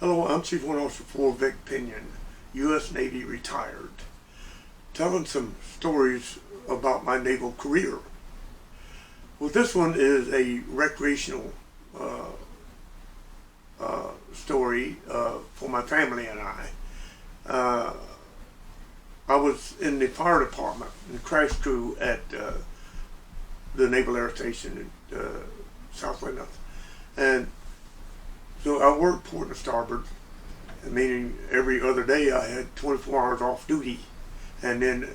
Hello, I'm Chief Warrant Officer for Victor Pinion, U.S. Navy retired, telling some stories about my naval career. Well, this one is a recreational story for my family and I. I was in the fire department and crash crew at the Naval Air Station in South Weymouth. And so I worked port and starboard, meaning every other day I had 24 hours off duty. And then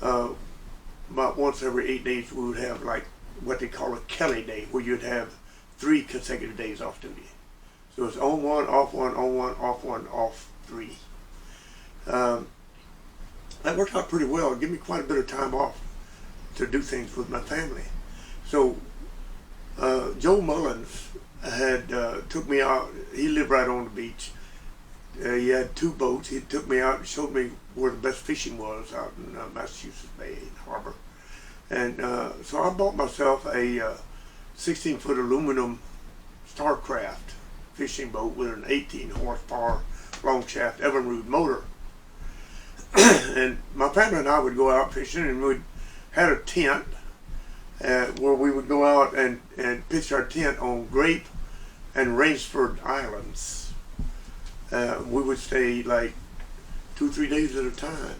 about once every 8 days we would have like what they call a Kelly day, where you'd have 3 consecutive days off duty. So it's on one, off one, on one, off 3. That worked out pretty well. It gave me quite a bit of time off to do things with my family. So Joe Mullins had took me out. He lived right on the beach. He had 2 boats. He took me out and showed me where the best fishing was out in Massachusetts Bay Harbor. And so I bought myself a 16-foot aluminum Starcraft fishing boat with an 18 horsepower long shaft Evinrude motor. And my family and I would go out fishing, and we had a tent where we would go out and pitch our tent on Grape and Rainsford Islands. We would stay like 2-3 days at a time,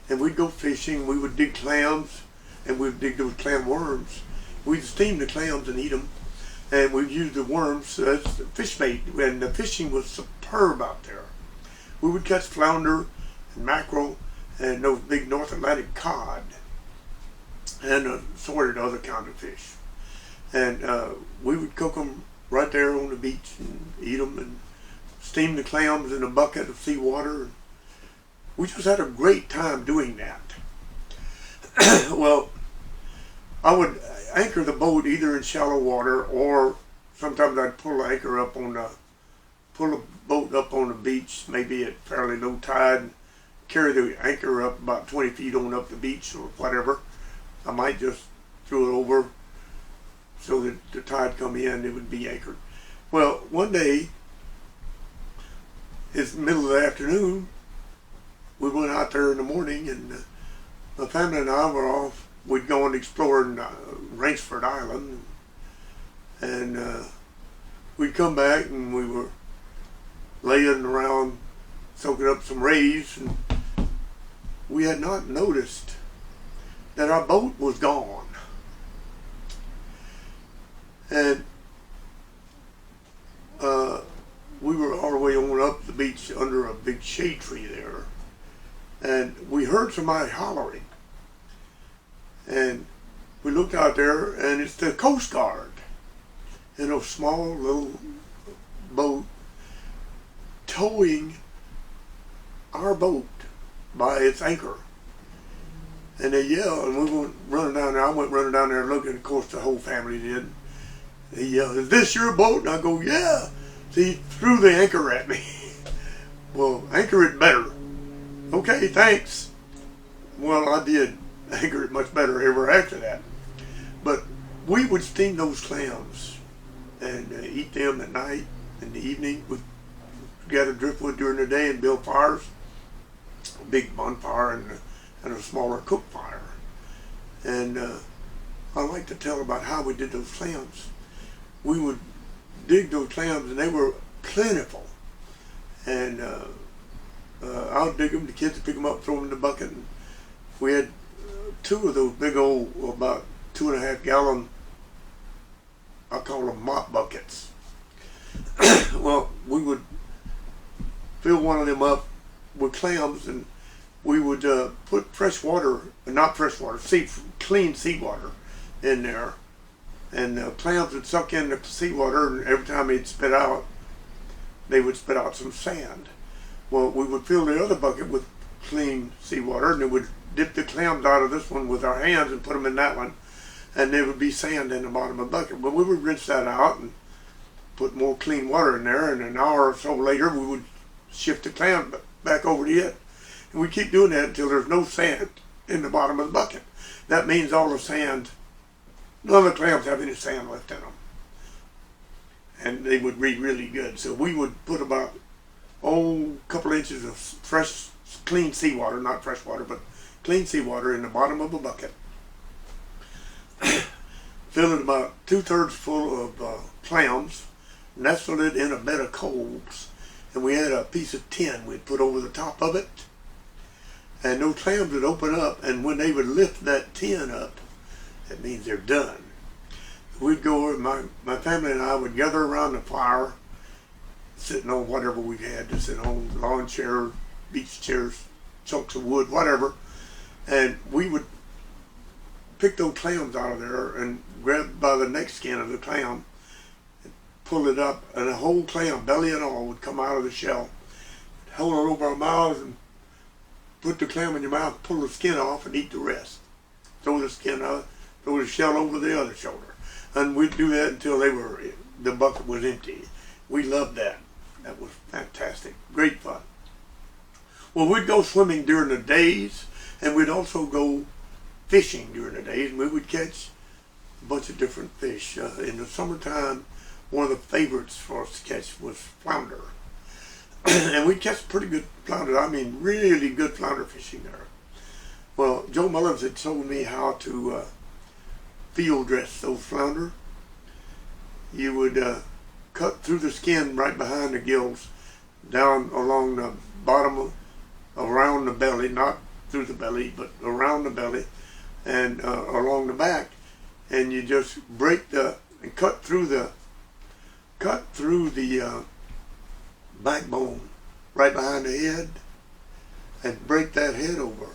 and we'd go fishing. We would dig clams, and we'd dig those clam worms. We'd steam the clams and eat them, and we'd use the worms as fish bait, and the fishing was superb out there. We would catch flounder and mackerel and those big North Atlantic cod and assorted other kinds of fish. And we would cook them right there on the beach and eat them and steam the clams in a bucket of seawater. We just had a great time doing that. Well, I would anchor the boat either in shallow water, or sometimes I'd pull the anchor up on the, pull the boat up on the beach, maybe at fairly low tide, carry the anchor up about 20 feet on up the beach or whatever. I might just throw it over so that the tide come in, it would be anchored. Well, one day, it's the middle of the afternoon, we went out there in the morning, and my family and I were off. We'd go and explore Rainsford Island, and we'd come back and we were laying around soaking up some rays, and we had not noticed that our boat was gone. And we were on our way on up the beach under a big shade tree there, and we heard somebody hollering. And we looked out there, and it's the Coast Guard in a small little boat towing our boat by its anchor. And they yelled, and we went running down there. I went running down there looking. Of course, the whole family did. They yelled, "Is this your boat?" And I go, "Yeah." So he threw the anchor at me. "Well, anchor it better." "Okay, thanks." Well, I did anchor it much better ever after that. But we would steam those clams and eat them at night. In the evening, we'd gather driftwood during the day and build fires, a big bonfire and a smaller cook fire. And I like to tell about how we did those clams. We would dig those clams, and they were plentiful. And I would dig them, the kids would pick them up, throw them in the bucket. And we had 2 of those big old, about 2.5 gallon, I call them mop buckets. Well, we would fill one of them up with clams, and we would put fresh water, not fresh water, clean seawater in there, and clams would suck in the seawater, and every time they'd spit out, they would spit out some sand. Well, we would fill the other bucket with clean seawater, and they would dip the clams out of this one with our hands and put them in that one, and there would be sand in the bottom of the bucket. But we would rinse that out and put more clean water in there, and an hour or so later we would shift the clam back over to it. And we keep doing that until there's no sand in the bottom of the bucket. That means all the sand, none of the clams have any sand left in them. And they would be really good. So we would put about couple inches of fresh, clean seawater, not fresh water, but clean seawater in the bottom of a bucket. Fill it about 2/3 full of clams, nestled it in a bed of coals, and we had a piece of tin we'd put over the top of it, and those clams would open up, and when they would lift that tin up, that means they're done. We'd go over, my family and I would gather around the fire, sitting on whatever we had to sit on, lawn chairs, beach chairs, chunks of wood, whatever, and we would pick those clams out of there and grab by the neck skin of the clam, and pull it up, and the whole clam, belly and all, would come out of the shell. Hold it over our mouths and put the clam in your mouth, pull the skin off, and eat the rest. Throw the skin out, throw the shell over the other shoulder. And we'd do that until the bucket was empty. We loved that. That was fantastic. Great fun. Well, we'd go swimming during the days, and we'd also go fishing during the days, and we would catch a bunch of different fish. In the summertime, one of the favorites for us to catch was flounder. And we'd catch pretty good flounder. I mean, really good flounder fishing there. Well, Joe Mullins had told me how to field dress those flounder. You would cut through the skin right behind the gills, down along the bottom, around the belly, not through the belly, but around the belly, and along the back, and you just cut through the backbone right behind the head, and break that head over,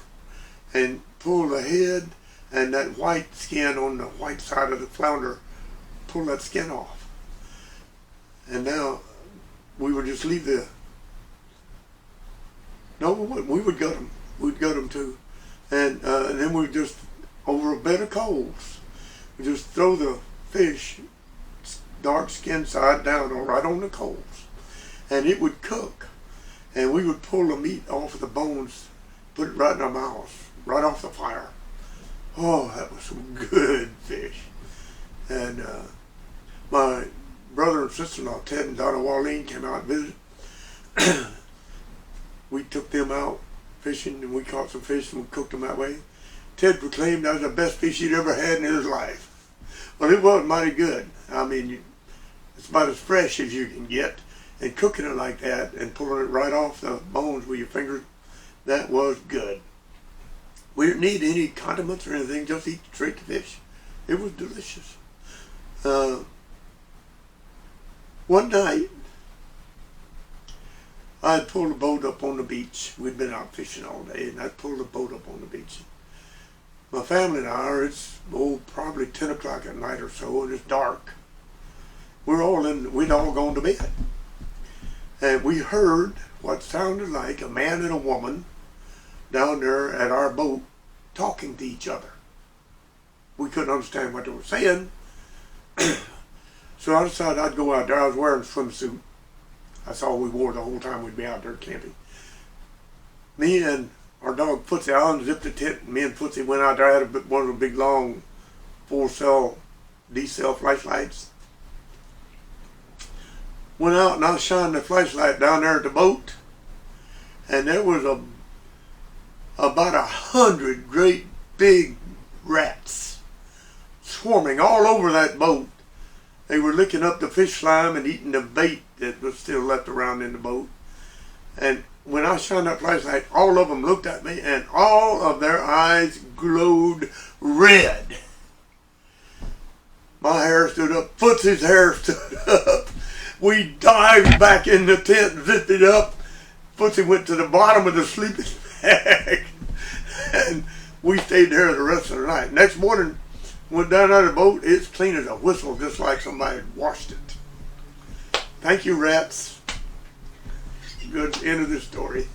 and pull the head and that white skin on the white side of the flounder, pull that skin off. And now we would just leave no, we would gut them. We'd gut them too. And then we'd just, over a bed of coals, we just throw the fish, dark skin side down, right on the coals. And it would cook. And we would pull the meat off of the bones, put it right in our mouths, right off the fire. Oh, that was some good fish. And my brother and sister-in-law, Ted and Donna Warleen, came out and visited. We took them out fishing, and we caught some fish and we cooked them that way. Ted proclaimed that was the best fish he'd ever had in his life. Well, it was mighty good. I mean, it's about as fresh as you can get. And cooking it like that and pulling it right off the bones with your fingers, that was good. We didn't need any condiments or anything, just eat straight the fish. It was delicious. One night, I had pulled a boat up on the beach. We'd been out fishing all day, and I pulled a boat up on the beach. My family and I, it's probably 10 o'clock at night or so, and it's dark. We'd all gone to bed. And we heard what sounded like a man and a woman down there at our boat talking to each other. We couldn't understand what they were saying. So I decided I'd go out there. I was wearing a swimsuit. That's all we wore the whole time we'd be out there camping. Me and our dog Footsie, I unzipped the tent, and me and Footsie went out there. I had one of the big long 4-cell D-cell flashlights. Went out and I shined the flashlight down there at the boat, and there was about 100 great big rats swarming all over that boat. They were licking up the fish slime and eating the bait that was still left around in the boat. And when I shined that flashlight, all of them looked at me, and all of their eyes glowed red. My hair stood up. Footsie's hair stood up. We dived back in the tent, zipped it up. Footsie went to the bottom of the sleeping bag, and we stayed there the rest of the night. Next morning, went down out of the boat. It's clean as a whistle, just like somebody had washed it. Thank you, rats. Good end of the story.